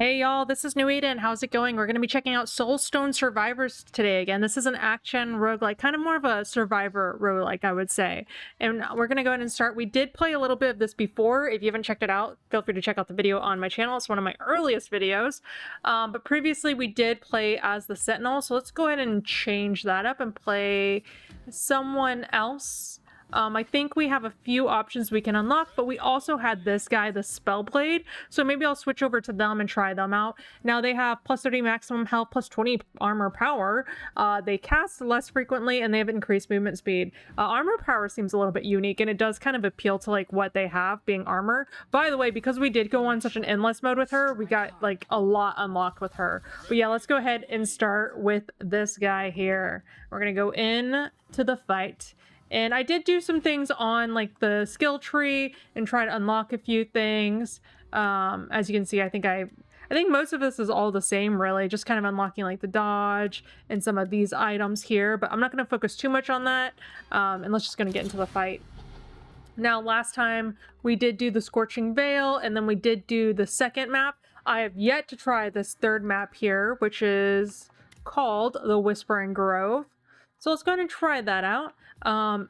Hey y'all, this is New Eden. How's it going? We're going to be checking out Soulstone Survivors today again. This is an action roguelike, kind of more of a survivor roguelike, I would say. And we're going to go ahead and start. We did play a little bit of this before. If you haven't checked it out, feel free to check out the video on my channel. It's one of my earliest videos. But previously we did play as the Sentinel. So let's go ahead and change that up and play someone else. I think we have a few options we can unlock, but we also had this guy, the Spellblade, so maybe I'll switch over to them and try them out. Now they have plus 30 maximum health, plus 20 armor power. They cast less frequently, and they have increased movement speed. Armor power seems a little bit unique, and it does kind of appeal to like what they have being armor. By the way, because we did go on such an endless mode with her, we got like a lot unlocked with her. But yeah, let's go ahead and start with this guy here. We're gonna go in to the fight. And I did do some things on like the skill tree and try to unlock a few things. As you can see, I think most of this is all the same, really, just kind of unlocking like the dodge and some of these items here, but I'm not going to focus too much on that. And let's just going to get into the fight. Now, last time we did do the Scorching Veil, and then we did do the second map. I have yet to try this third map here, which is called the Whispering Grove. So let's go ahead and try that out.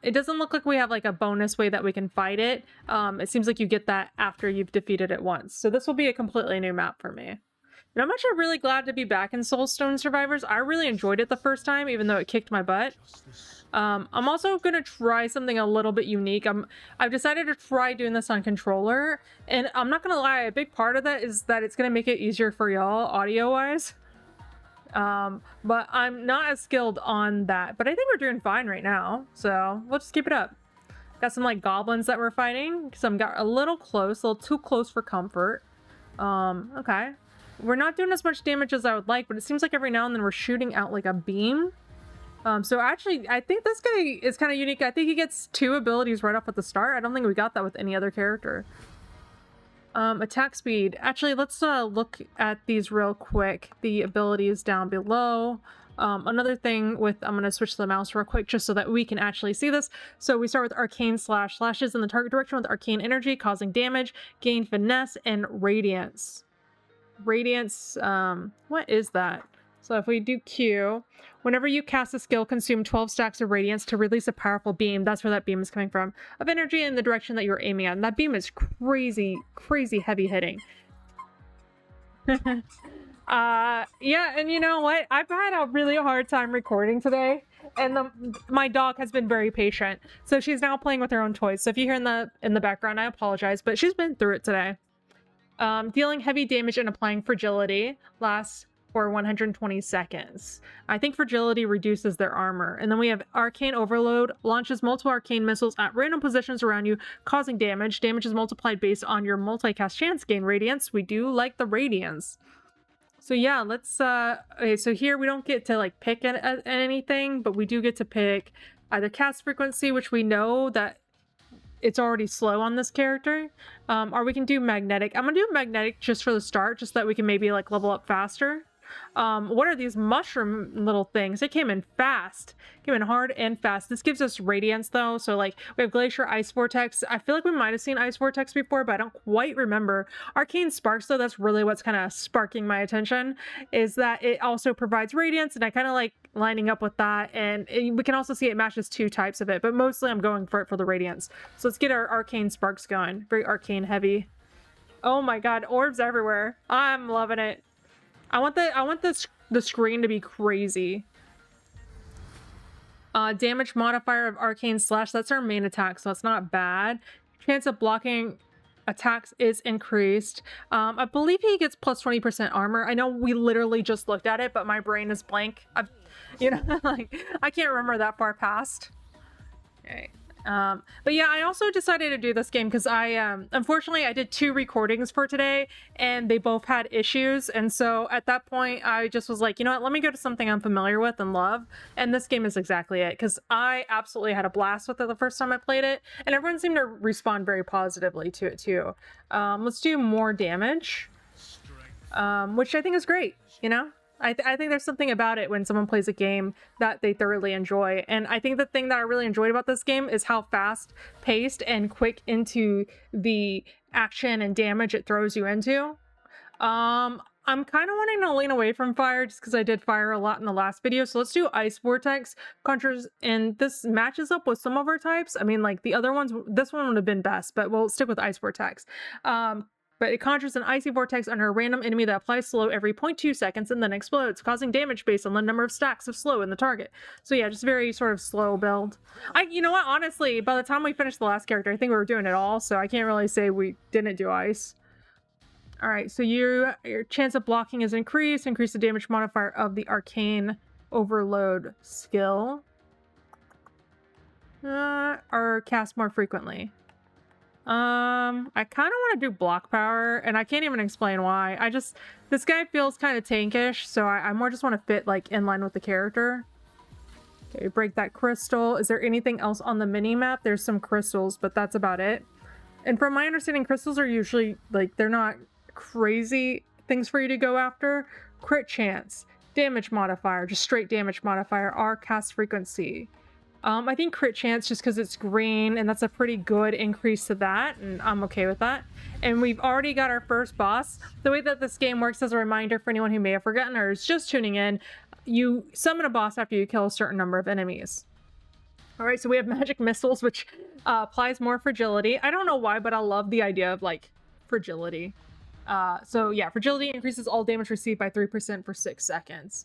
It doesn't look like we have like a bonus way that we can fight it. It seems like you get that after you've defeated it once. So this will be a completely new map for me. And I'm actually really glad to be back in Soulstone Survivors. I really enjoyed it the first time, even though it kicked my butt. I'm also going to try something a little bit unique. I've decided to try doing this on controller. And I'm not going to lie, a big part of that is that it's going to make it easier for y'all audio-wise. But I'm not as skilled on that, but I think we're doing fine right now, so we'll just keep it up. Got some like goblins that we're fighting. Some got a little close, a little too close for comfort. Okay. We're not doing as much damage as I would like, but it seems like every now and then we're shooting out like a beam. So actually, I think this guy is kind of unique. I think he gets 2 abilities right off at the start. I don't think we got that with any other character. Attack speed. Actually, let's look at these real quick. The abilities down below. Another thing with, I'm going to switch the mouse real quick just so that we can actually see this. So we start with Arcane slashes in the target direction with Arcane Energy, causing damage, gain finesse, and Radiance. Radiance, what is that? So if we do Q, whenever you cast a skill, consume 12 stacks of Radiance to release a powerful beam. That's where that beam is coming from. Of energy in the direction that you're aiming at. And that beam is crazy, crazy heavy hitting. Yeah, and you know what? I've had a really hard time recording today. And my dog has been very patient. So she's now playing with her own toys. So if you hear in the background, I apologize. But she's been through it today. Dealing heavy damage and applying fragility lasts for 120 seconds. I think fragility reduces their armor. And then we have Arcane Overload, launches multiple arcane missiles at random positions around you, causing damage. Damage is multiplied based on your multicast chance. Gain Radiance. We do like the Radiance. So yeah, let's, okay, so here we don't get to like pick at anything, but we do get to pick either cast frequency, which we know that it's already slow on this character, or we can do magnetic. I'm gonna do magnetic just for the start, just so that we can maybe like level up faster. What are these mushroom little things? They came in fast. Came in hard and fast. This gives us Radiance though. So like we have Glacier, Ice Vortex. I feel like we might have seen Ice Vortex before, but I don't quite remember. Arcane Sparks though, that's really what's kind of sparking my attention, is that it also provides Radiance, and I kind of like lining up with that. And we can also see it matches 2 types of it, but mostly I'm going for it for the Radiance. So let's get our Arcane Sparks going. Very arcane heavy. Oh my god, orbs everywhere. I'm loving it. I want the screen to be crazy. Damage modifier of Arcane Slash. That's our main attack, so that's not bad. Chance of blocking attacks is increased. I believe he gets plus 20% armor. I know we literally just looked at it, but my brain is blank. You know, like I can't remember that far past. Okay. But yeah, I also decided to do this game because unfortunately I did 2 recordings for today and they both had issues. And so at that point I just was like, you know what, let me go to something I'm familiar with and love. And this game is exactly it, because I absolutely had a blast with it the first time I played it. And everyone seemed to respond very positively to it too. Let's do more damage, which I think is great, you know? I think there's something about it when someone plays a game that they thoroughly enjoy. And I think the thing that I really enjoyed about this game is how fast paced and quick into the action and damage it throws you into. I'm kind of wanting to lean away from fire just because I did fire a lot in the last video. So let's do ice vortex conjures, and this matches up with some of our types. I mean, like the other ones, this one would have been best, but we'll stick with ice vortex. But it conjures an icy vortex under a random enemy that applies slow every 0.2 seconds and then explodes, causing damage based on the number of stacks of slow in the target. So yeah, just very sort of slow build. You know what, honestly, by the time we finished the last character, I think we were doing it all, so I can't really say we didn't do ice. All right, so your chance of blocking is increased. Increase the damage modifier of the Arcane Overload skill. Or cast more frequently. I kind of want to do block power, and I can't even explain why. This guy feels kind of tankish, so I more just want to fit like in line with the character. Okay, break that crystal. Is there anything else on the mini map? There's some crystals, but that's about it. And from my understanding, crystals are usually like, they're not crazy things for you to go after. Crit chance, damage modifier, just straight damage modifier, R cast frequency. I think crit chance just because it's green, and that's a pretty good increase to that, and I'm okay with that. And we've already got our first boss. The way that this game works, as a reminder for anyone who may have forgotten or is just tuning in, you summon a boss after you kill a certain number of enemies. All right, so we have magic missiles, which applies more fragility. I don't know why, but I love the idea of like fragility. So yeah, fragility increases all damage received by 3% for 6 seconds.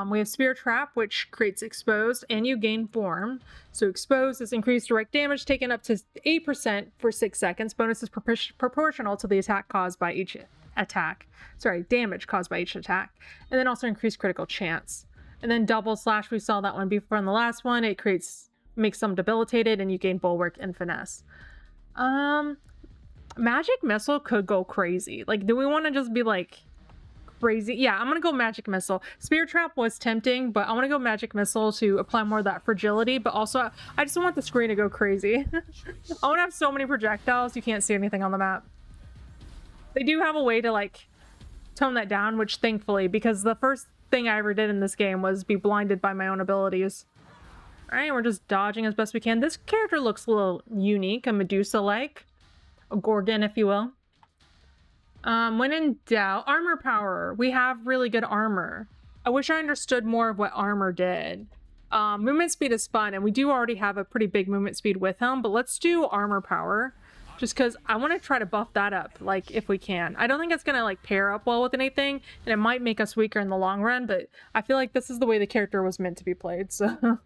We have Spear Trap, which creates exposed, and you gain form. So exposed is increased direct damage taken up to 8% for 6 seconds. Bonus is proportional to the attack caused by each attack. Sorry, damage caused by each attack. And then also increased critical chance. And then double slash, we saw that one before in the last one. It makes some debilitated, and you gain bulwark and finesse. Magic missile could go crazy. Like, do we want to just be like crazy? Yeah, I'm gonna go magic missile. Spear Trap was tempting, but I want to go magic missile to apply more of that fragility, but also I just want the screen to go crazy. I want to have so many projectiles you can't see anything on the map. They do have a way to like tone that down, which thankfully, because the first thing I ever did in this game was be blinded by my own abilities. All right, we're just dodging as best we can. This character looks a little unique, a Medusa-like, a Gorgon, if you will. When in doubt, armor power. We have really good armor. I wish I understood more of what armor did. Movement speed is fun, and we do already have a pretty big movement speed with him, but let's do armor power, just because I want to try to buff that up, like, if we can. I don't think it's going to, like, pair up well with anything, and it might make us weaker in the long run, but I feel like this is the way the character was meant to be played, so...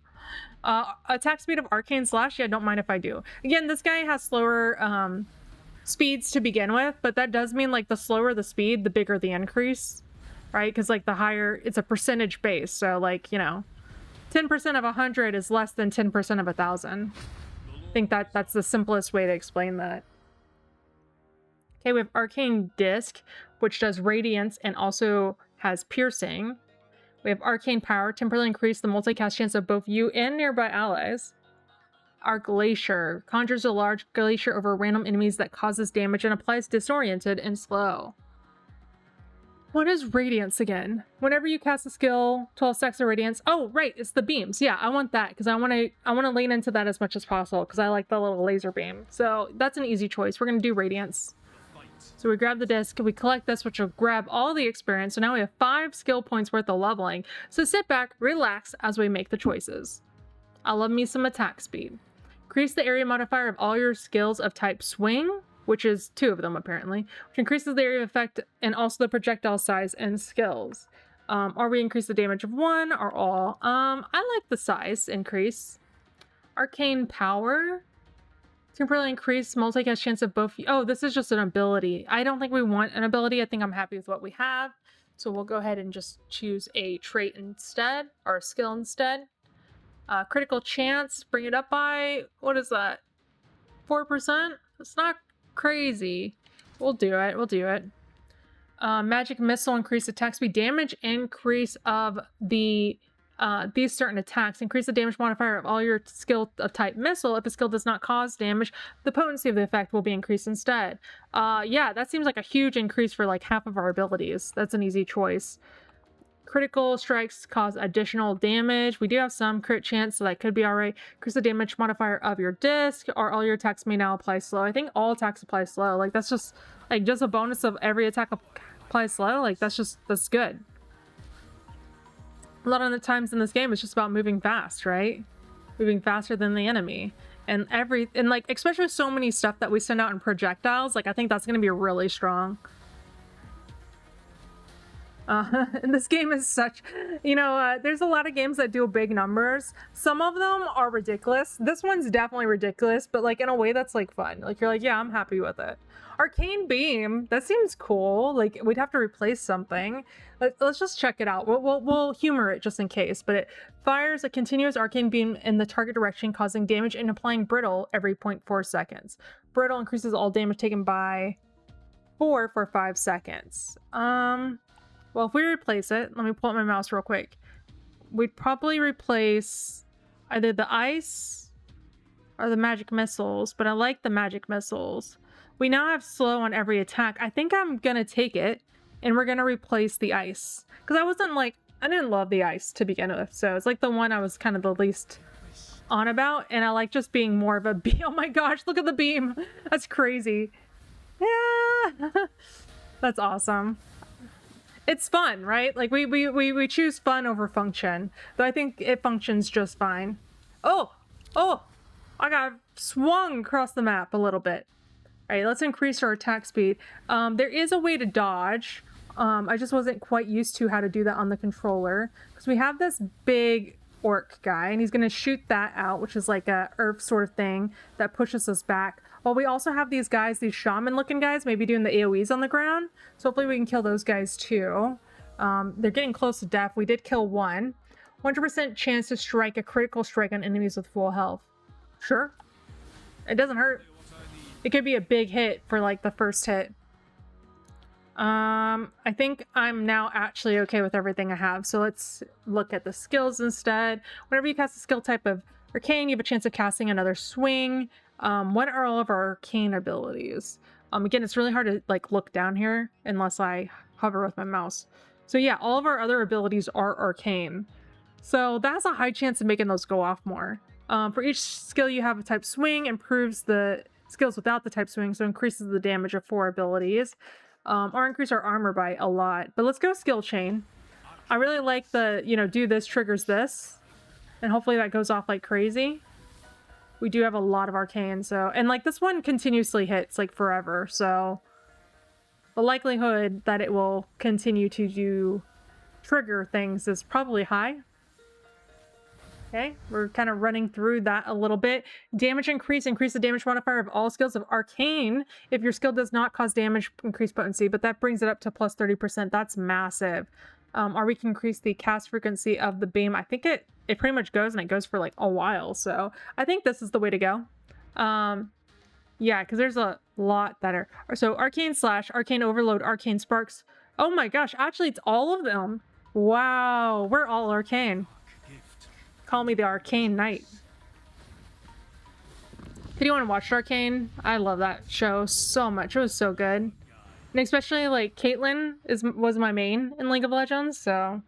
attack speed of Arcane Slash, yeah, don't mind if I do. Again, this guy has slower, speeds to begin with, but that does mean like the slower the speed, the bigger the increase, right? Because like the higher, it's a percentage base, so like, you know, 10% of 100 is less than 10% of 1,000. I think that's the simplest way to explain that. Okay, we have Arcane Disc, which does radiance and also has piercing. We have Arcane Power, temporarily increase the multicast chance of both you and nearby allies. Our Glacier conjures a large glacier over random enemies that causes damage and applies disoriented and slow. What is Radiance again? Whenever you cast a skill, 12 stacks of Radiance. Oh, right, it's the beams. Yeah, I want that because I want to lean into that as much as possible because I like the little laser beam. So that's an easy choice. We're gonna do Radiance. So we grab the disc, we collect this, which will grab all the experience. So now we have 5 skill points worth of leveling. So sit back, relax as we make the choices. I love me some attack speed. Increase the area modifier of all your skills of type swing, which is 2 of them apparently, which increases the area of effect and also the projectile size and skills. Or we increase the damage of 1 or all. I like the size increase. Arcane Power. Temporarily increase multicast chance of both. Oh, this is just an ability. I don't think we want an ability. I think I'm happy with what we have. So we'll go ahead and just choose a trait instead, or a skill instead. Critical chance, bring it up by, what is that? 4%? It's not crazy. We'll do it. We'll do it. Magic Missile, increase attack speed, damage increase of the these certain attacks. Increase the damage modifier of all your skill of type missile. If a skill does not cause damage, the potency of the effect will be increased instead. Yeah, that seems like a huge increase for like half of our abilities. That's an easy choice. Critical strikes cause additional damage. We do have some crit chance, so that could be alright. Increase the damage modifier of your disc, or all your attacks may now apply slow. I think all attacks apply slow. Like, that's just a bonus of every attack. apply slow, like that's good. A lot of the times in this game, it's just about moving fast, right? Moving faster than the enemy. And like, especially with so many stuff that we send out in projectiles, like I think that's going to be really strong. And this game is such, you know, there's a lot of games that do big numbers. Some of them are ridiculous. This one's definitely ridiculous, but like in a way that's like fun. Like you're like, yeah, I'm happy with it. Arcane Beam, that seems cool. Like we'd have to replace something. Let's just check it out. We'll humor it just in case, but it fires a continuous arcane beam in the target direction, causing damage and applying brittle every 0.4 seconds. Brittle increases all damage taken by 4 for 5 seconds. Well, if we replace it, let me pull up my mouse real quick. We'd probably replace either the ice or the magic missiles, but I like the magic missiles. We now have slow on every attack. I think I'm gonna take it, and we're gonna replace the ice. Because I didn't love the ice to begin with, so it's like the one I was kind of the least on about, and I like just being more of a beam. Oh my gosh, look at the beam! That's crazy. Yeah! That's awesome. It's fun, right? Like we choose fun over function, though I think it functions just fine. Oh, I got swung across the map a little bit. All right, let's increase our attack speed. There is a way to dodge. I just wasn't quite used to how to do that on the controller, because we have this big orc guy, and he's gonna shoot that out, which is like a earth sort of thing that pushes us back. Well, we also have these guys, these shaman-looking guys, maybe doing the AoEs on the ground. So hopefully we can kill those guys too. They're getting close to death. We did kill one. 100% chance to strike a critical strike on enemies with full health. Sure. It doesn't hurt. It could be a big hit for like the first hit. I think I'm now actually okay with everything I have. So let's look at the skills instead. Whenever you cast a skill type of arcane, you have a chance of casting another swing. What are all of our arcane abilities? Again, it's really hard to like look down here unless I hover with my mouse. So yeah, all of our other abilities are arcane. So that's a high chance of making those go off more. For each skill you have a type swing, improves the skills without the type swing, so increases the damage of 4 abilities. Or increase our armor by a lot. But let's go skill chain. I really like the, you know, do this triggers this. And hopefully that goes off like crazy. We do have a lot of arcane, so... And, like, this one continuously hits, like, forever, so... The likelihood that it will continue to trigger things is probably high. Okay, we're kind of running through that a little bit. Damage increase the damage modifier of all skills of arcane. If your skill does not cause damage, increase potency, but that brings it up to plus 30%. That's massive. Or we can increase the cast frequency of the beam. I think it pretty much goes, and it goes for like a while. So I think this is the way to go. Yeah, because there's a lot that are... So Arcane Slash, Arcane Overload, Arcane Sparks. Oh my gosh, actually it's all of them. Wow, we're all arcane. Call me the Arcane Knight. Did you want to watch Arcane? I love that show so much. It was so good. And especially like Caitlyn was my main in League of Legends, so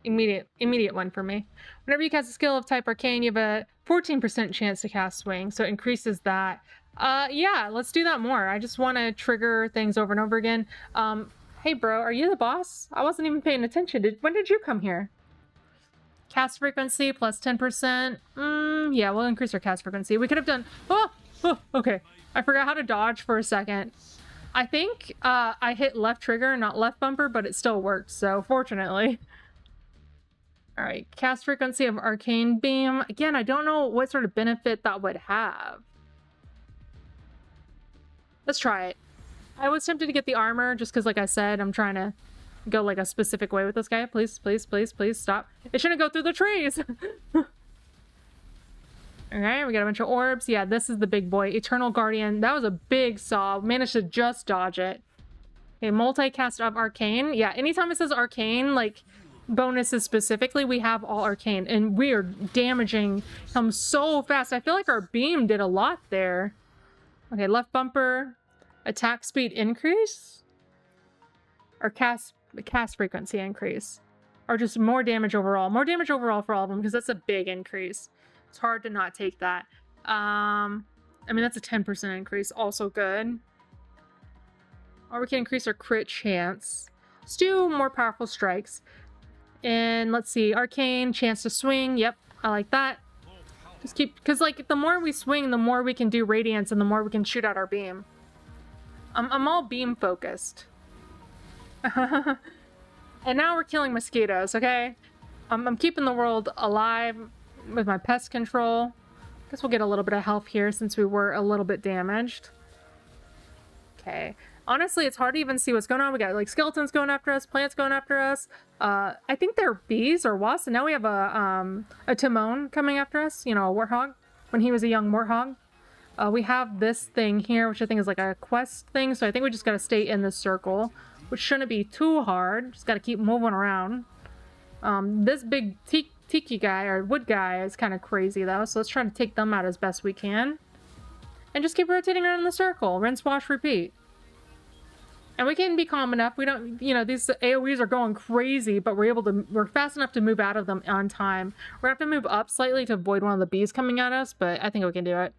immediate one for me. Whenever you cast a skill of type Arcane, you have a 14% chance to cast Swing, so it increases that. Yeah, let's do that more. I just want to trigger things over and over again. Hey bro, are you the boss? I wasn't even paying attention. When did you come here? Cast frequency plus 10%. Yeah, we'll increase our cast frequency. We could have done... Oh, okay. I forgot how to dodge for a second. I think I hit left trigger, not left bumper, but it still worked, so fortunately. All right, cast frequency of Arcane Beam. Again, I don't know what sort of benefit that would have. Let's try it. I was tempted to get the armor just because, like I said, I'm trying to go like a specific way with this guy. Please, please, please, please stop. It shouldn't go through the trees. Alright, we got a bunch of orbs. Yeah, this is the big boy. Eternal Guardian. That was a big saw. Managed to just dodge it. Okay, multicast of Arcane. Yeah, anytime it says Arcane, like bonuses specifically, we have all Arcane. And we are damaging him so fast. I feel like our beam did a lot there. Okay, left bumper. Attack speed increase? Or cast frequency increase, or just more damage overall. More damage overall for all of them, because that's a big increase. It's hard to not take that. I mean, that's a 10% increase, also good. Or we can increase our crit chance. Let's do more powerful strikes. And let's see, arcane, chance to swing. Yep, I like that. Just keep, because like the more we swing, the more we can do radiance and the more we can shoot out our beam. I'm all beam focused. And now we're killing mosquitoes, okay? I'm keeping the world alive with my pest control. Guess we'll get a little bit of health here since we were a little bit damaged. Okay. Honestly, it's hard to even see what's going on. We got like skeletons going after us, plants going after us. I think they're bees or wasps. And now we have a Timon coming after us. You know, a warthog when he was a young warthog. We have this thing here, which I think is like a quest thing. So I think we just got to stay in this circle, which shouldn't be too hard. Just got to keep moving around. This big tiki guy or wood guy is kind of crazy though. So let's try to take them out as best we can. And just keep rotating around in the circle. Rinse, wash, repeat. And we can be calm enough. We don't, you know, these AoEs are going crazy, but we're fast enough to move out of them on time. We're gonna have to move up slightly to avoid one of the bees coming at us, but I think we can do it.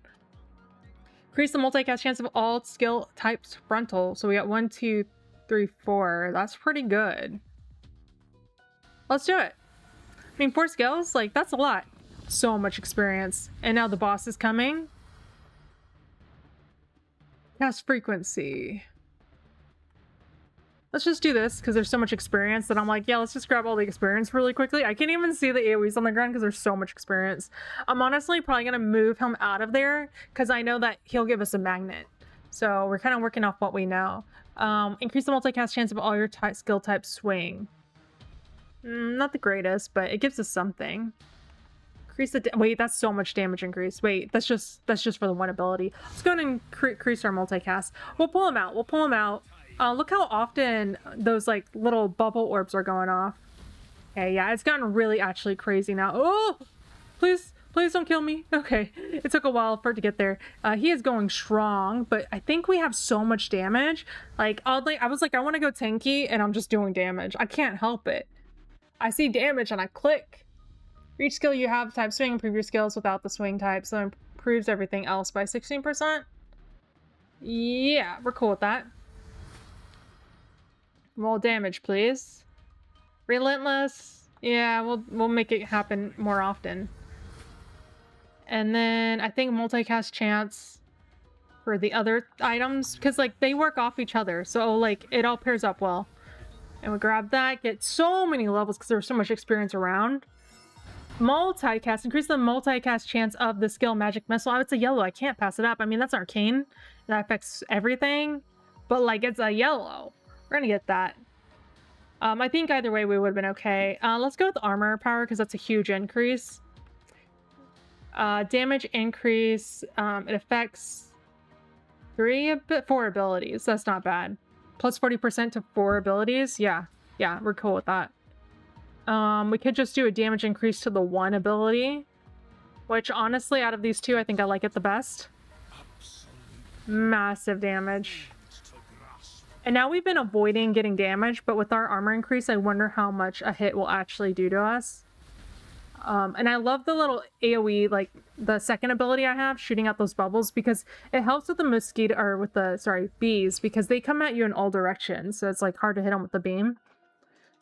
Increase the multicast chance of all skill types frontal. So we got 1, 2, 3, 4. That's pretty good. Let's do it. I mean, 4 skills, like that's a lot. So much experience. And now the boss is coming. Cast frequency. Let's just do this because there's so much experience that I'm like, yeah, let's just grab all the experience really quickly. I can't even see the AoEs on the ground because there's so much experience. I'm honestly probably going to move him out of there because I know that he'll give us a magnet. So we're kind of working off what we know. Increase the multicast chance of all your skill types swing. Not the greatest, but it gives us something. Increase the wait, that's so much damage increase. Wait, that's just for the one ability. Let's go ahead and increase our multicast. We'll pull him out. We'll pull him out. Look how often those like little bubble orbs are going off. Okay, yeah, it's gotten really actually crazy now. Oh, please don't kill me. Okay, it took a while for it to get there. He is going strong, but I think we have so much damage. Like, oddly, I was like, I want to go tanky, and I'm just doing damage. I can't help it. I see damage and I click. For each skill you have, type swing, improve your skills without the swing type, so it improves everything else by 16%. Yeah, we're cool with that. Roll damage, please. Relentless. Yeah, we'll make it happen more often. And then I think multicast chance for the other items, because like they work off each other, so like it all pairs up well. And we grab that, get so many levels because there's so much experience around. Multicast, increase the multicast chance of the skill magic missile. Oh, it's a yellow, I can't pass it up. I mean, that's arcane. That affects everything, but like it's a yellow. We're gonna get that. I think either way we would have been okay. Let's go with armor power because that's a huge increase. Damage increase. It affects 4 abilities. That's not bad. Plus 40% to 4 abilities. Yeah, we're cool with that. We could just do a damage increase to the 1 ability, which honestly, out of these two, I think I like it the best. Massive damage. And now we've been avoiding getting damaged, but with our armor increase, I wonder how much a hit will actually do to us. And I love the little AoE, like the second ability I have, shooting out those bubbles, because it helps with the mosquito, or with the, sorry, bees, because they come at you in all directions. So it's like hard to hit them with the beam.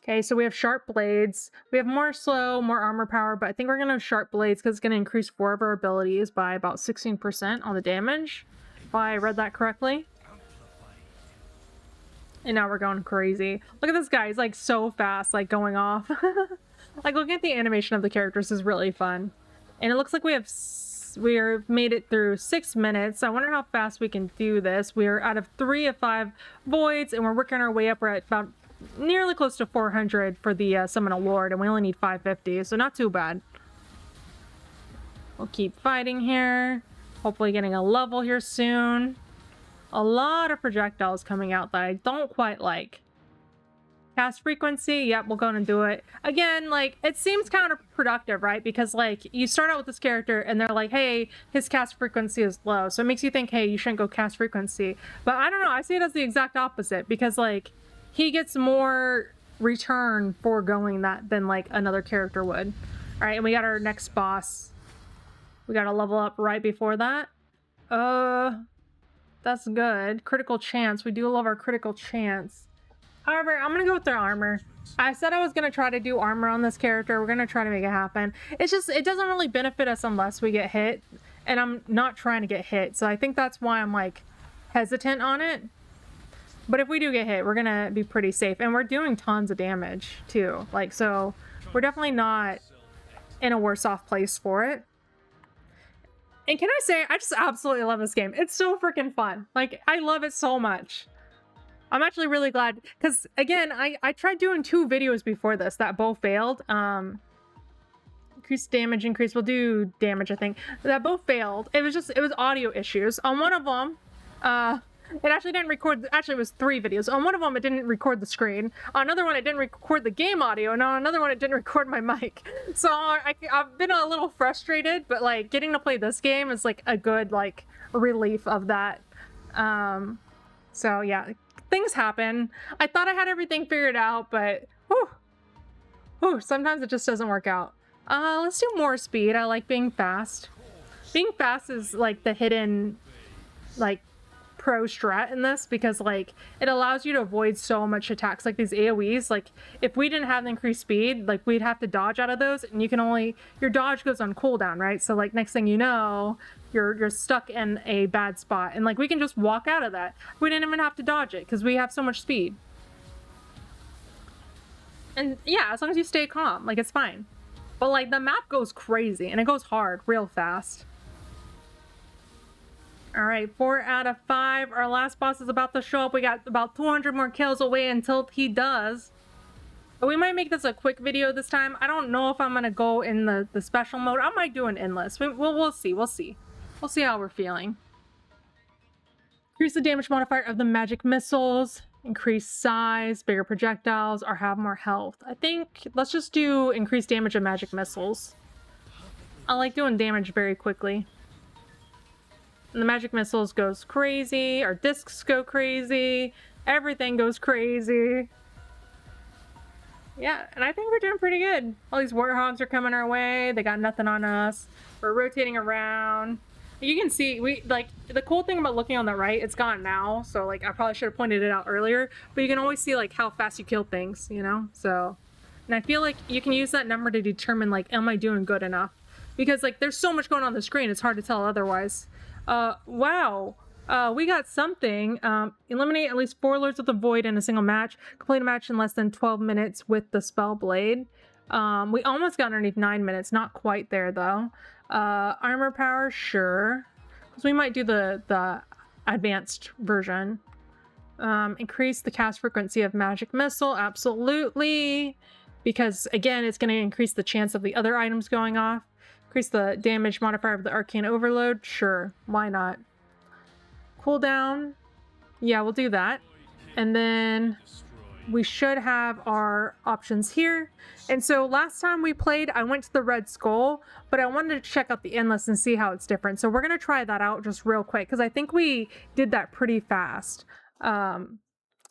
Okay, so we have sharp blades. We have more slow, more armor power, but I think we're going to have sharp blades because it's going to increase 4 of our abilities by about 16% on the damage, if I read that correctly. And now we're going crazy. Look at this guy. He's like so fast, like going off. Like looking at the animation of the characters is really fun. And it looks like we've made it through 6 minutes. I wonder how fast we can do this. We're out of 3 of 5 voids and we're working our way up. We're at about nearly close to 400 for the Summon a Lord, and we only need 550, so not too bad. We'll keep fighting here. Hopefully getting a level here soon. A lot of projectiles coming out that I don't quite like. Cast frequency, yep, we'll go and do it. Again, like, it seems counterproductive, right? Because, like, you start out with this character and they're like, hey, his cast frequency is low. So it makes you think, hey, you shouldn't go cast frequency. But I don't know, I see it as the exact opposite. Because, like, he gets more return for going that than, like, another character would. Alright, and we got our next boss. We gotta level up right before that. That's good. Critical chance. We do love our critical chance. However, I'm gonna go with their armor. I said I was gonna try to do armor on this character. We're gonna try to make it happen. It's just, it doesn't really benefit us unless we get hit, and I'm not trying to get hit, so I think that's why I'm like hesitant on it. But if we do get hit, we're gonna be pretty safe, and we're doing tons of damage too. Like, so we're definitely not in a worse off place for it. And can I say, I just absolutely love this game. It's so freaking fun. Like, I love it so much. I'm actually really glad, because again, I tried doing 2 videos before this that both failed. Increase damage, increase, we'll do damage, I think. That both failed. It was audio issues. On one of them, it actually didn't record, actually it was 3 videos. On one of them, it didn't record the screen. On another one, it didn't record the game audio. And on another one, it didn't record my mic. So I've been a little frustrated, but like getting to play this game is like a good like relief of that. So yeah, things happen. I thought I had everything figured out, but whew, sometimes it just doesn't work out. Let's do more speed. I like being fast. Being fast is like the hidden like pro strat in this, because like it allows you to avoid so much attacks like these AoEs. Like if we didn't have the increased speed, like we'd have to dodge out of those, and you can only, your dodge goes on cooldown, right? So like next thing you know, you're stuck in a bad spot, and like we can just walk out of that. We didn't even have to dodge it because we have so much speed. And yeah, as long as you stay calm, like it's fine. But like the map goes crazy and it goes hard real fast. All right, 4 out of 5. Our last boss is about to show up. We got about 200 more kills away until he does. But we might make this a quick video this time. I don't know if I'm gonna go in the special mode. I might do an endless. We'll see. We'll see. We'll see how we're feeling. Increase the damage modifier of the magic missiles. Increase size, bigger projectiles, or have more health. I think let's just do increased damage of magic missiles. I like doing damage very quickly. And the magic missiles goes crazy, our discs go crazy, everything goes crazy. Yeah, and I think we're doing pretty good. All these warthogs are coming our way, they got nothing on us. We're rotating around. You can see, like, the cool thing about looking on the right, it's gone now, so like I probably should have pointed it out earlier, but you can always see like how fast you kill things, you know? So, and I feel like you can use that number to determine like, am I doing good enough? Because like there's so much going on the screen, it's hard to tell otherwise. Wow. We got something. Eliminate at least 4 Lords of the Void in a single match. Complete a match in less than 12 minutes with the Spellblade. We almost got underneath 9 minutes. Not quite there, though. Armor power, sure. Because we might do the advanced version. Increase the cast frequency of Magic Missile, absolutely. Because, again, it's going to increase the chance of the other items going off. Increase the damage modifier of the Arcane Overload, sure. Why not? Cooldown, yeah, we'll do that. And then we should have our options here. And so last time we played, I went to the Red Skull, but I wanted to check out the Endless and see how it's different. So we're going to try that out just real quick, because I think we did that pretty fast.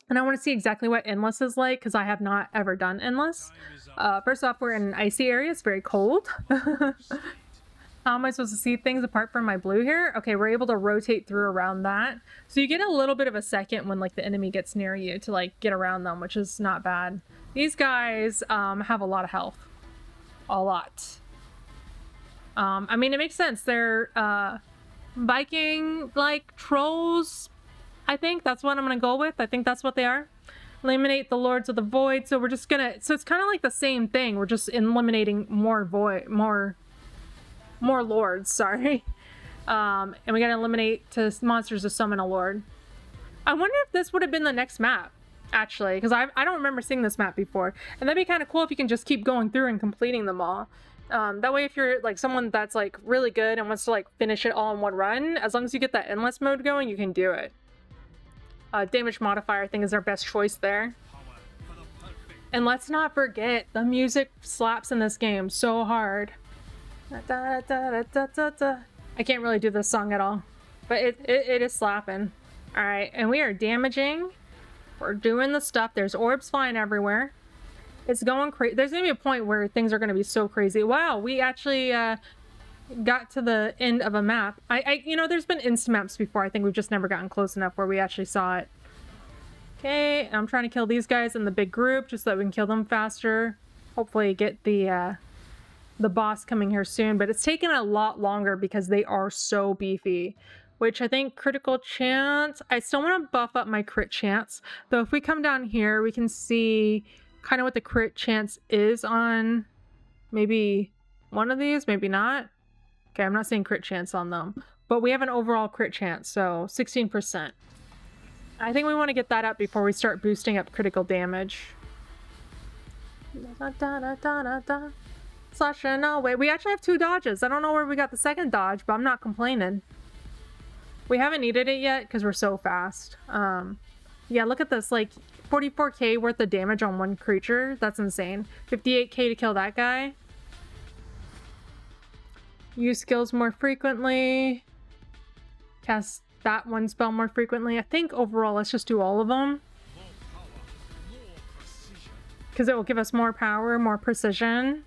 And I want to see exactly what Endless is like, because I have not ever done Endless. First off, we're in an icy area. It's very cold. How am I supposed to see things apart from my blue here? Okay, we're able to rotate through around that. So you get a little bit of a second when like the enemy gets near you to like get around them, which is not bad. These guys have a lot of health. A lot. I mean, it makes sense. They're Viking like trolls. I think that's what I'm gonna go with. I think that's what they are. Eliminate the Lords of the Void. So we're just gonna, so it's kind of like the same thing. We're just eliminating more lords, sorry. And we gotta eliminate to monsters to summon a lord. I wonder if this would have been the next map, actually, because I don't remember seeing this map before. And that'd be kind of cool if you can just keep going through and completing them all. That way, if you're like someone that's like really good and wants to like finish it all in one run, as long as you get that endless mode going, you can do it. Damage modifier, I think, is our best choice there. And let's not forget, the music slaps in this game so hard. Da, da, da, da, da, da. I can't really do this song at all, but it is slapping. All right, and we are damaging. We're doing the stuff. There's orbs flying everywhere. It's going crazy. There's gonna be a point where things are gonna be so crazy. Wow, we actually got to the end of a map. You know, there's been insta maps before. I think we've just never gotten close enough where we actually saw it. Okay, I'm trying to kill these guys in the big group just so that we can kill them faster. Hopefully get the boss coming here soon, but it's taken a lot longer because they are so beefy. Which I think critical chance, I still want to buff up my crit chance. Though if we come down here, we can see kind of what the crit chance is on maybe one of these, maybe not. Okay, I'm not seeing crit chance on them. But we have an overall crit chance, so 16%. I think we want to get that up before we start boosting up critical damage. Slash no, wait, we actually have 2 dodges. I don't know where we got the second dodge, but I'm not complaining. We haven't needed it yet because we're so fast. Yeah, look at this, like 44k worth of damage on one creature. That's insane. 58k to kill that guy. Use skills more frequently. Cast that one spell more frequently. I think overall, let's just do all of them. Because it will give us more power, more precision.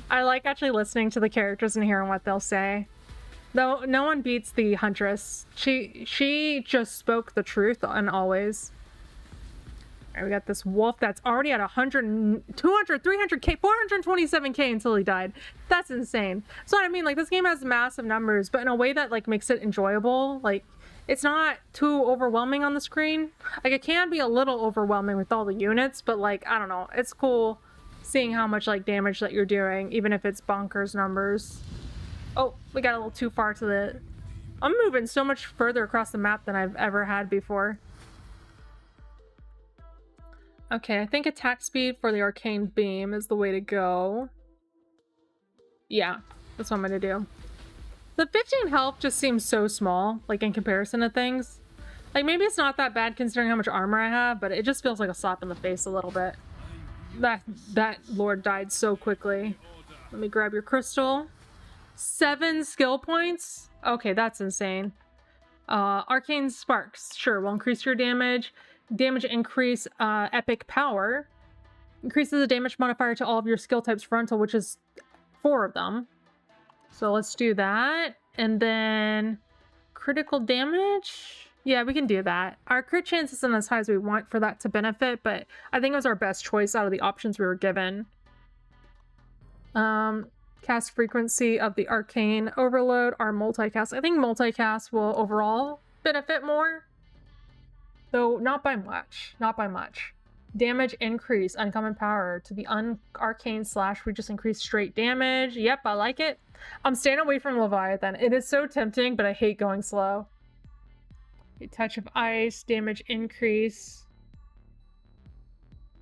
I like actually listening to the characters and hearing what they'll say. Though no one beats the Huntress. She just spoke the truth and always. Alright, we got this wolf that's already at 100, 200, 300k, 427k until he died. That's insane. So what I mean, like, this game has massive numbers, but in a way that, like, makes it enjoyable. Like, it's not too overwhelming on the screen. Like, it can be a little overwhelming with all the units, but, like, I don't know. It's cool seeing how much, like, damage that you're doing, even if it's bonkers numbers. Oh, we got a little too far to the... I'm moving so much further across the map than I've ever had before. Okay, I think attack speed for the arcane beam is the way to go. Yeah, that's what I'm gonna do. The 15 health just seems so small, like in comparison to things. Like maybe it's not that bad considering how much armor I have, but it just feels like a slap in the face a little bit. That lord died so quickly. Let me grab your crystal. 7 skill points? Okay, that's insane. Arcane sparks, sure, will increase your damage. Damage increase, epic power. Increases the damage modifier to all of your skill types frontal, which is 4 of them. So let's do that. And then critical damage. Yeah, we can do that. Our crit chance isn't as high as we want for that to benefit, but I think it was our best choice out of the options we were given. Cast frequency of the arcane overload, our multicast. I think multicast will overall benefit more. Though not by much. Not by much. Damage increase, uncommon power. To the arcane slash, we just increase straight damage. Yep, I like it. I'm staying away from Leviathan. It is so tempting, but I hate going slow. A touch of ice, damage increase.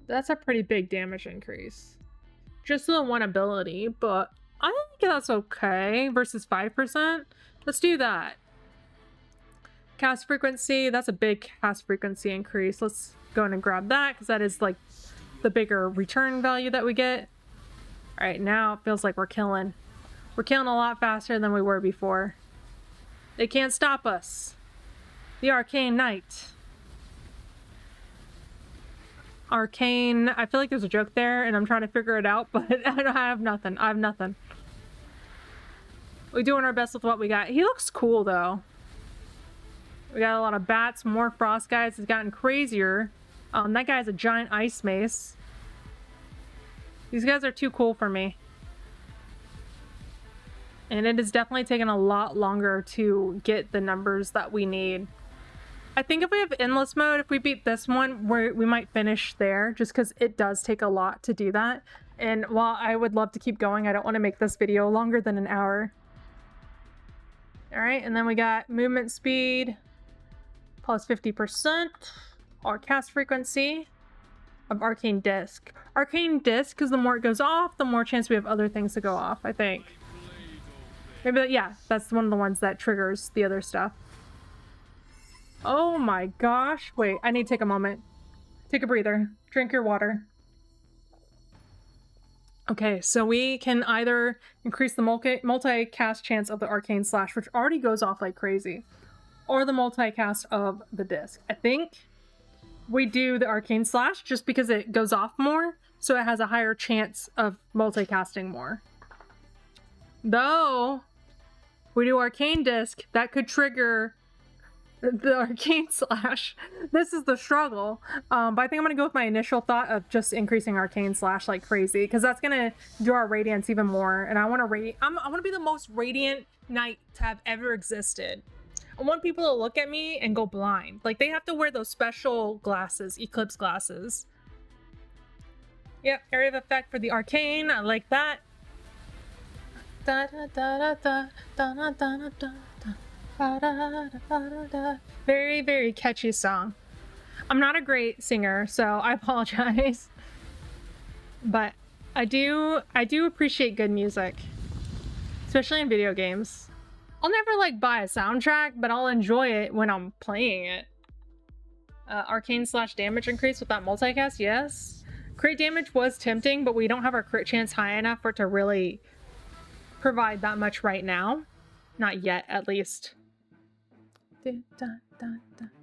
That's a pretty big damage increase. Just the one ability, but I think that's okay. Versus 5%. Let's do that. Cast frequency, that's a big cast frequency increase. Let's go in and grab that because that is like the bigger return value that we get. All right, now it feels like we're killing. We're killing a lot faster than we were before. They can't stop us. The Arcane Knight. Arcane, I feel like there's a joke there and I'm trying to figure it out, but I have nothing. I have nothing. We're doing our best with what we got. He looks cool though. We got a lot of bats, more frost guys. It's gotten crazier. That guy has a giant ice mace. These guys are too cool for me. And it has definitely taken a lot longer to get the numbers that we need. I think if we have endless mode, if we beat this one, we might finish there just because it does take a lot to do that. And while I would love to keep going, I don't want to make this video longer than an hour. All right, and then we got movement speed. Plus 50%, or cast frequency of Arcane Disc. Arcane Disc, because the more it goes off, the more chance we have other things to go off, I think. Maybe, yeah, that's one of the ones that triggers the other stuff. Oh my gosh. Wait, I need to take a moment. Take a breather. Drink your water. Okay, so we can either increase the multi-cast chance of the Arcane Slash, which already goes off like crazy, or the multicast of the disc. I think we do the Arcane Slash just because it goes off more, so it has a higher chance of multicasting more. Though, we do Arcane Disc, that could trigger The Arcane Slash. This is the struggle. But I think I'm gonna go with my initial thought of just increasing Arcane Slash like crazy, because that's gonna do our radiance even more. And I want to I want to be the most radiant knight to have ever existed. I want people to look at me and go blind. Like, they have to wear those special glasses, eclipse glasses. Yep, area of effect for the arcane. I like that. Da da da da da da da da da. Very, very catchy song. I'm not a great singer, so I apologize. But I do appreciate good music, especially in video games. I'll never like buy a soundtrack, but I'll enjoy it when I'm playing it. Arcane slash damage increase with that multicast, yes. Crit damage was tempting, but we don't have our crit chance high enough for it to really provide that much right now. Not yet, at least.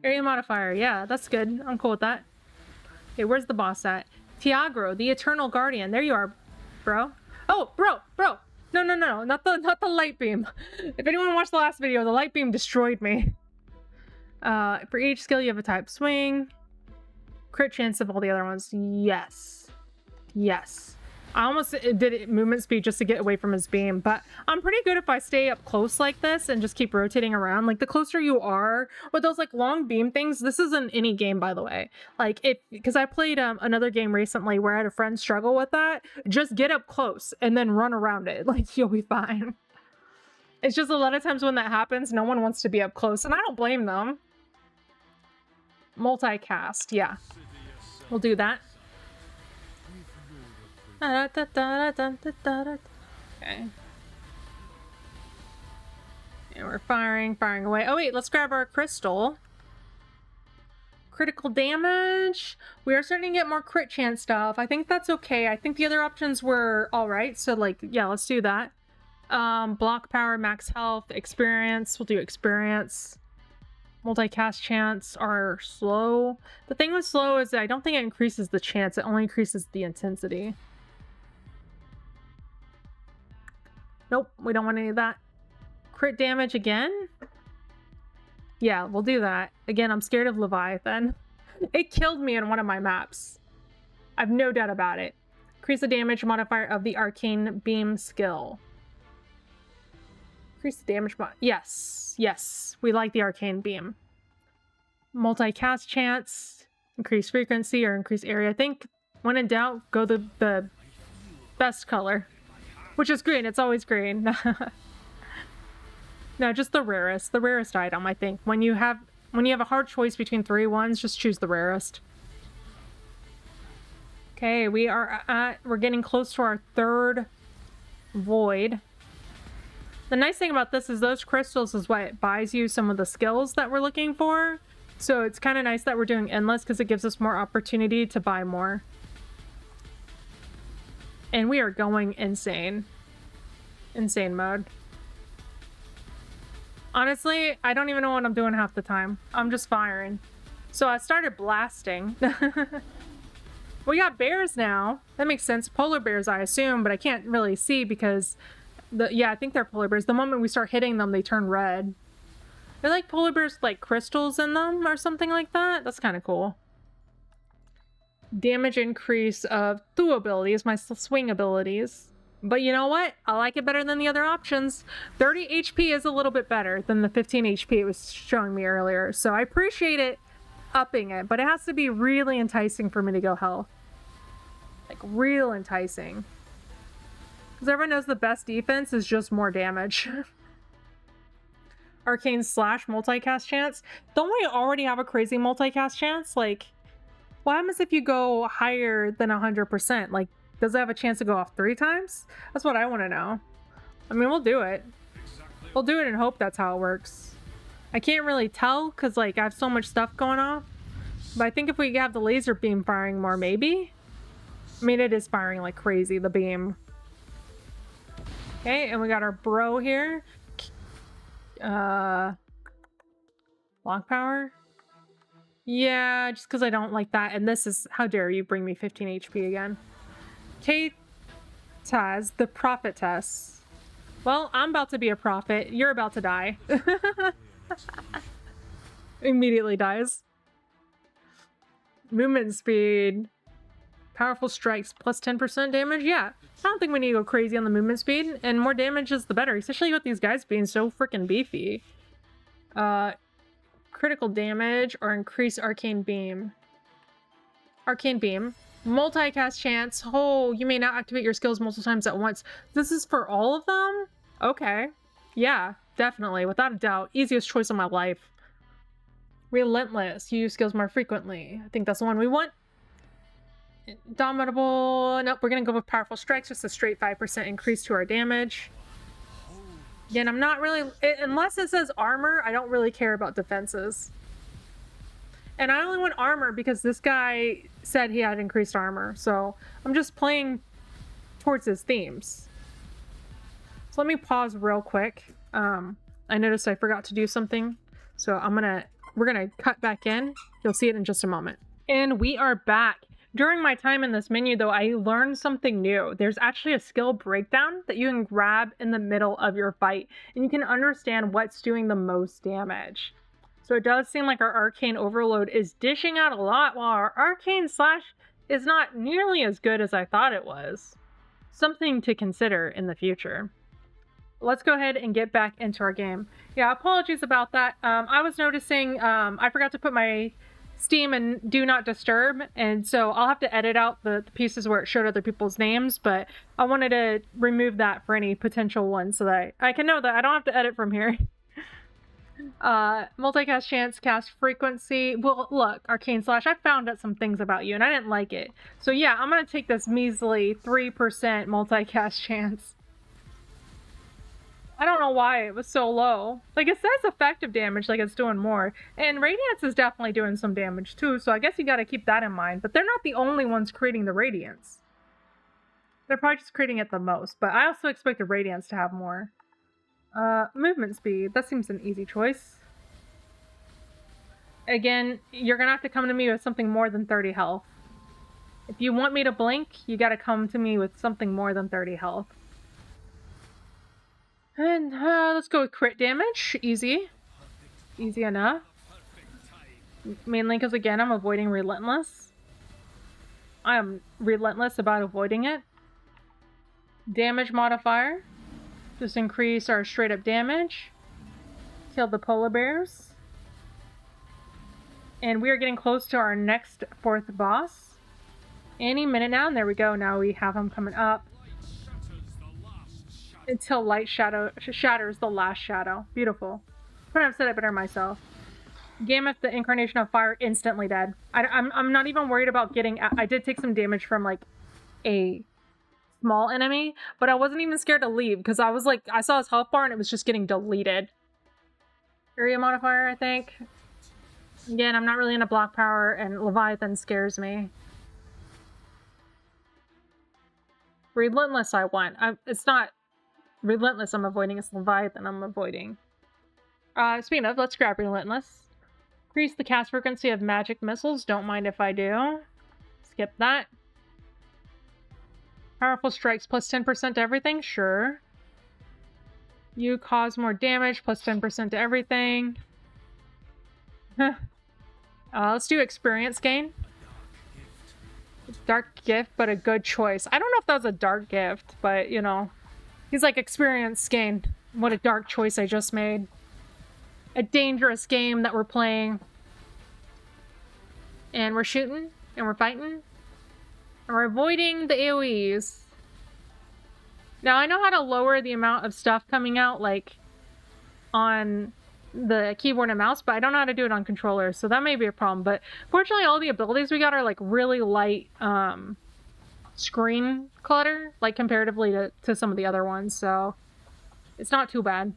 Area modifier, yeah, that's good. I'm cool with that. Okay, where's the boss at? Tiagro, the Eternal Guardian. There you are, bro. Oh, bro. No, not the light beam. If anyone watched the last video, the light beam destroyed me. For each skill, you have a type swing. Crit chance of all the other ones. Yes. I almost did it movement speed just to get away from his beam, but I'm pretty good if I stay up close like this and just keep rotating around. Like, the closer you are with those like long beam things, this isn't any game, by the way. Like, because I played another game recently where I had a friend struggle with that. Just get up close and then run around it. Like, you'll be fine. It's just a lot of times when that happens, no one wants to be up close, and I don't blame them. Multicast, yeah. We'll do that. Okay. And we're firing away. Oh wait, let's grab our crystal. Critical damage. We are starting to get more crit chance stuff. I think that's okay. I think the other options were alright. So like, yeah, let's do that. Block power, max health, experience. We'll do experience. Multicast chance are slow. The thing with slow is that I don't think it increases the chance. It only increases the intensity. Nope, we don't want any of that. Crit damage again? Yeah, we'll do that. Again, I'm scared of Leviathan. It killed me in one of my maps. I've no doubt about it. Increase the damage modifier of the arcane beam skill. Increase the damage yes. We like the arcane beam. Multicast chance. Increase frequency or increase area. I think when in doubt, go the best color. Which is green. It's always green. No, just the rarest item, I think. When you have a hard choice between 3 ones, just choose the rarest. Okay, we're getting close to our 3rd void. The nice thing about this is those crystals is what buys you some of the skills that we're looking for. So it's kind of nice that we're doing endless because it gives us more opportunity to buy more. And we are going insane. Insane mode. Honestly, I don't even know what I'm doing half the time. I'm just firing. So I started blasting. We got bears now. That makes sense. Polar bears, I assume, but I can't really see because... yeah, I think they're polar bears. The moment we start hitting them, they turn red. They're like polar bears, like crystals in them or something like that. That's kind of cool. Damage increase of 2 abilities, my swing abilities. But you know what? I like it better than the other options. 30 HP is a little bit better than the 15 HP it was showing me earlier. So I appreciate it upping it, but it has to be really enticing for me to go health. Like, real enticing. Because everyone knows the best defense is just more damage. Arcane slash multicast chance. Don't we already have a crazy multicast chance? Like, what happens if you go higher than 100%? Like, does it have a chance to go off 3 times? That's what I want to know. I mean, we'll do it. We'll do it and hope that's how it works. I can't really tell because, like, I have so much stuff going off. But I think if we have the laser beam firing more, maybe? I mean, it is firing like crazy, the beam. Okay, and we got our bro here. Block power? Yeah, just because I don't like that. And this is... How dare you bring me 15 HP again. Taz, the prophetess. Well, I'm about to be a prophet. You're about to die. Immediately dies. Movement speed. Powerful strikes plus 10% damage. Yeah, I don't think we need to go crazy on the movement speed, and more damage is the better, especially with these guys being so freaking beefy. Critical damage or increase arcane beam. Arcane beam. Multicast chance. Oh, you may now activate your skills multiple times at once. This is for all of them? Okay. Yeah, definitely. Without a doubt. Easiest choice of my life. Relentless. You use skills more frequently. I think that's the one we want. Indomitable. Nope, we're going to go with powerful strikes. Just a straight 5% increase to our damage. Again, I'm not really... unless it says armor, I don't really care about defenses. And I only want armor because this guy said he had increased armor. So I'm just playing towards his themes. So let me pause real quick. I noticed I forgot to do something. So we're gonna cut back in. You'll see it in just a moment. And we are back. During my time in this menu though, I learned something new. There's actually a skill breakdown that you can grab in the middle of your fight, and you can understand what's doing the most damage. So it does seem like our Arcane Overload is dishing out a lot, while our Arcane Slash is not nearly as good as I thought it was. Something to consider in the future. Let's go ahead and get back into our game. Yeah, apologies about that. I was noticing I forgot to put my Steam and Do Not Disturb, and so I'll have to edit out the pieces where it showed other people's names, but I wanted to remove that for any potential ones so that I can know that I don't have to edit from here. Multicast chance, cast frequency. Well, look, Arcane Slash, I found out some things about you and I didn't like it. So yeah, I'm gonna take this measly 3% multicast chance. I don't know why it was so low. Like, it says effective damage, like it's doing more. And Radiance is definitely doing some damage too, so I guess you gotta keep that in mind. But they're not the only ones creating the Radiance. They're probably just creating it the most, but I also expect the Radiance to have more. Movement speed. That seems an easy choice. Again, you're gonna have to come to me with something more than 30 health. If you want me to blink, you gotta come to me with something more than 30 health. And let's go with crit damage. Easy. Easy enough. Mainly because, again, I'm avoiding Relentless. I am relentless about avoiding it. Damage modifier. Just increase our straight up damage. Kill the polar bears. And we are getting close to our next 4th boss. Any minute now, and there we go. Now we have him coming up. Until light shatters the last shadow. Beautiful. Couldn't have said it better myself. Gameth, the incarnation of fire, instantly dead. I'm not even worried about getting... I did take some damage from, like, a small enemy, but I wasn't even scared to leave, because I was like... I saw his health bar, and it was just getting deleted. Area modifier, I think. Again, I'm not really into block power, and Leviathan scares me. Relentless I want. It's not... Relentless I'm avoiding, it's Leviathan I'm avoiding. Speaking of, let's grab Relentless. Increase the cast frequency of magic missiles, don't mind if I do. Skip that. Powerful strikes plus 10% to everything, sure. You cause more damage plus 10% to everything. Let's do experience gain. Dark gift, but a good choice. I don't know if that was a dark gift, but you know. He's like, experience gain. What a dark choice I just made. A dangerous game that we're playing. And we're shooting. And we're fighting. And we're avoiding the AoEs. Now, I know how to lower the amount of stuff coming out, like, on the keyboard and mouse, but I don't know how to do it on controller, so that may be a problem. But fortunately, all the abilities we got are, like, really light, screen clutter, like comparatively to some of the other ones, so it's not too bad.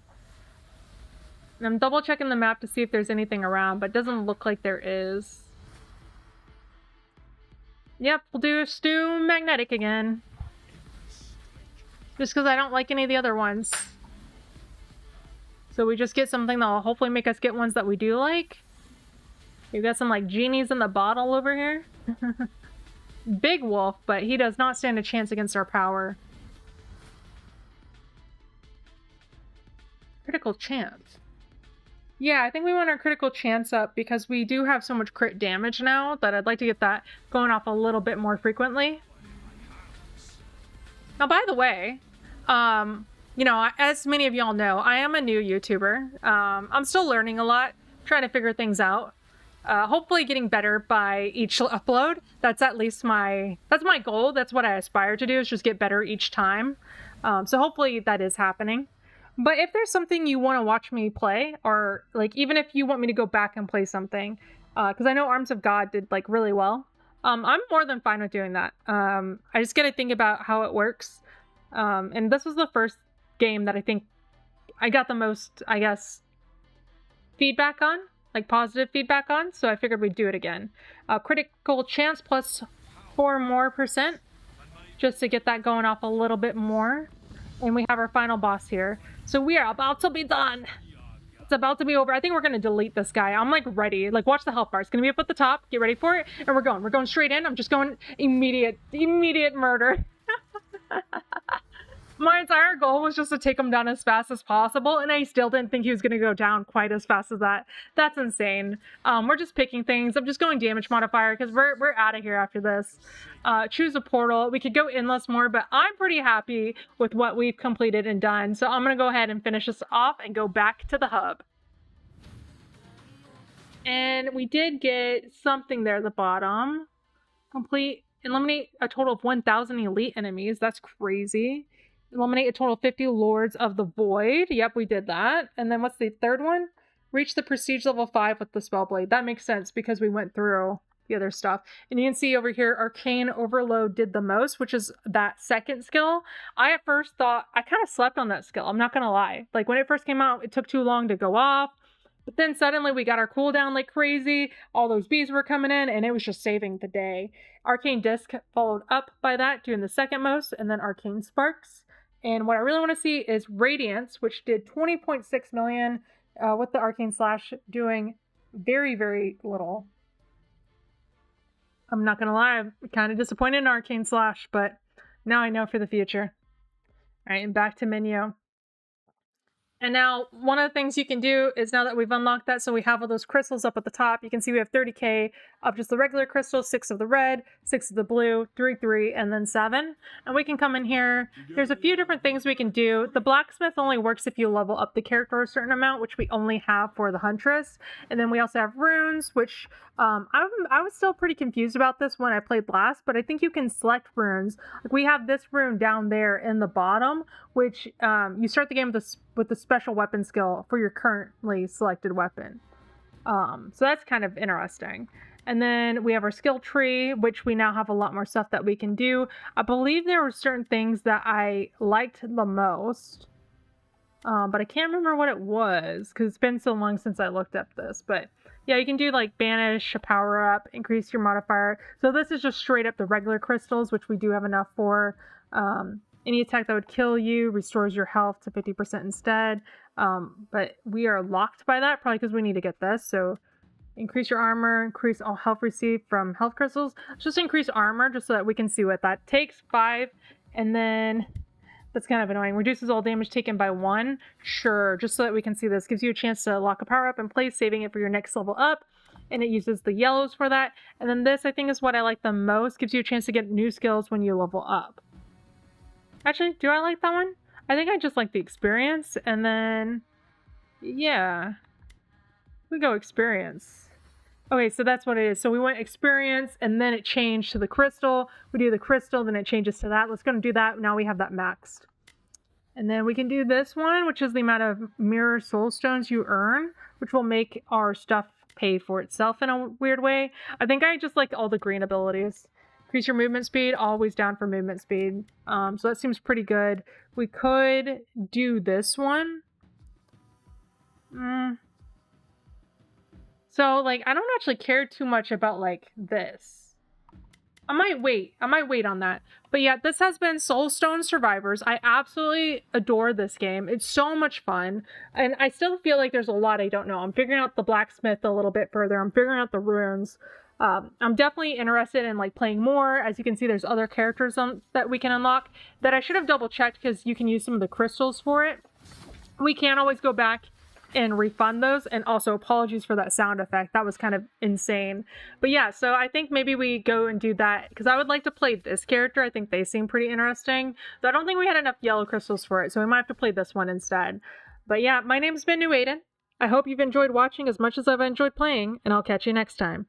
And I'm double checking the map to see if there's anything around, but it doesn't look like there is. Yep, we'll do magnetic again. Just because I don't like any of the other ones. So we just get something that will hopefully make us get ones that we do like. We've got some like genies in the bottle over here. Big wolf, but he does not stand a chance against our power. Critical chance. Yeah, I think we want our critical chance up because we do have so much crit damage now that I'd like to get that going off a little bit more frequently. Now, by the way, you know, as many of y'all know, I am a new YouTuber. I'm still learning a lot, trying to figure things out. Hopefully getting better by each upload. That's at least that's my goal. That's what I aspire to do, is just get better each time. So hopefully that is happening. But if there's something you want to watch me play, or like even if you want me to go back and play something, because I know Arms of God did like really well, I'm more than fine with doing that. I just got to think about how it works. And this was the first game that I think I got the most, I guess, feedback on, like positive feedback on. So I figured we'd do it again. Critical chance plus 4% more, just to get that going off a little bit more. And we have our final boss here. So we are about to be done. It's about to be over. I think we're going to delete this guy. I'm like ready. Like, watch the health bar. It's going to be up at the top. Get ready for it. And we're going. We're going straight in. I'm just going immediate murder. My entire goal was just to take him down as fast as possible, and I still didn't think he was going to go down quite as fast as that. That's insane. We're just picking things. I'm just going damage modifier because we're out of here after this. Choose a portal. We could go endless more, but I'm pretty happy with what we've completed and done. So I'm going to go ahead and finish this off and go back to the hub. And we did get something there at the bottom. Eliminate a total of 1,000 elite enemies. That's crazy. Eliminate a total of 50 Lords of the Void. Yep, we did that. And then what's the third one? Reach the Prestige level 5 with the Spellblade. That makes sense because we went through the other stuff. And you can see over here, Arcane Overload did the most, which is that second skill. I at first thought, I kind of slept on that skill. I'm not going to lie. Like when it first came out, it took too long to go off. But then suddenly we got our cooldown like crazy. All those bees were coming in and it was just saving the day. Arcane Disc followed up by that, doing the second most, and then Arcane Sparks. And what I really want to see is Radiance, which did 20.6 million with the Arcane Slash doing very, very little. I'm not going to lie, I'm kind of disappointed in Arcane Slash, but now I know for the future. All right, and back to menu. And now one of the things you can do is, now that we've unlocked that, so we have all those crystals up at the top, you can see we have 30k of just the regular crystals, 6 of the red, 6 of the blue, 3, and then 7. And we can come in here. There's a few different things we can do. The blacksmith only works if you level up the character a certain amount, which we only have for the huntress. And then we also have runes, which I was still pretty confused about this when I played last, but I think you can select runes. Like we have this rune down there in the bottom, which you start the game with the special weapon skill for your currently selected weapon. So that's kind of interesting. And then we have our skill tree, which we now have a lot more stuff that we can do. I believe there were certain things that I liked the most, but I can't remember what it was because it's been so long since I looked up this. But yeah, you can do like banish, a power up, increase your modifier. So this is just straight up the regular crystals, which we do have enough for. Any attack that would kill you restores your health to 50% instead. But we are locked by that, probably because we need to get this. So increase your armor, increase all health received from health crystals. Just increase armor just so that we can see what that takes. 5. And then that's kind of annoying. Reduces all damage taken by 1. Sure, just so that we can see this. Gives you a chance to lock a power up in place, saving it for your next level up. And it uses the yellows for that. And then this, I think, is what I like the most. Gives you a chance to get new skills when you level up. Actually, do I like that one? I think I just like the experience. And then, yeah, we go experience. Okay, so that's what it is. So we went experience, and then it changed to the crystal. We do the crystal, then it changes to that. Let's go and do that. Now we have that maxed. And then we can do this one, which is the amount of mirror soul stones you earn, which will make our stuff pay for itself in a weird way. I think I just like all the green abilities. Increase your movement speed, always down for movement speed. So that seems pretty good. We could do this one. So, like, I don't actually care too much about, like, this. I might wait on that. But yeah, this has been Soulstone Survivors. I absolutely adore this game. It's so much fun. And I still feel like there's a lot I don't know. I'm figuring out the blacksmith a little bit further. I'm figuring out the runes. I'm definitely interested in like playing more. As you can see, there's other characters that we can unlock that I should have double checked because you can use some of the crystals for it. We can always go back and refund those. And also apologies for that sound effect. That was kind of insane. But yeah, so I think maybe we go and do that because I would like to play this character. I think they seem pretty interesting. Though I don't think we had enough yellow crystals for it, so we might have to play this one instead. But yeah, my name's been New Aiden. I hope you've enjoyed watching as much as I've enjoyed playing, and I'll catch you next time.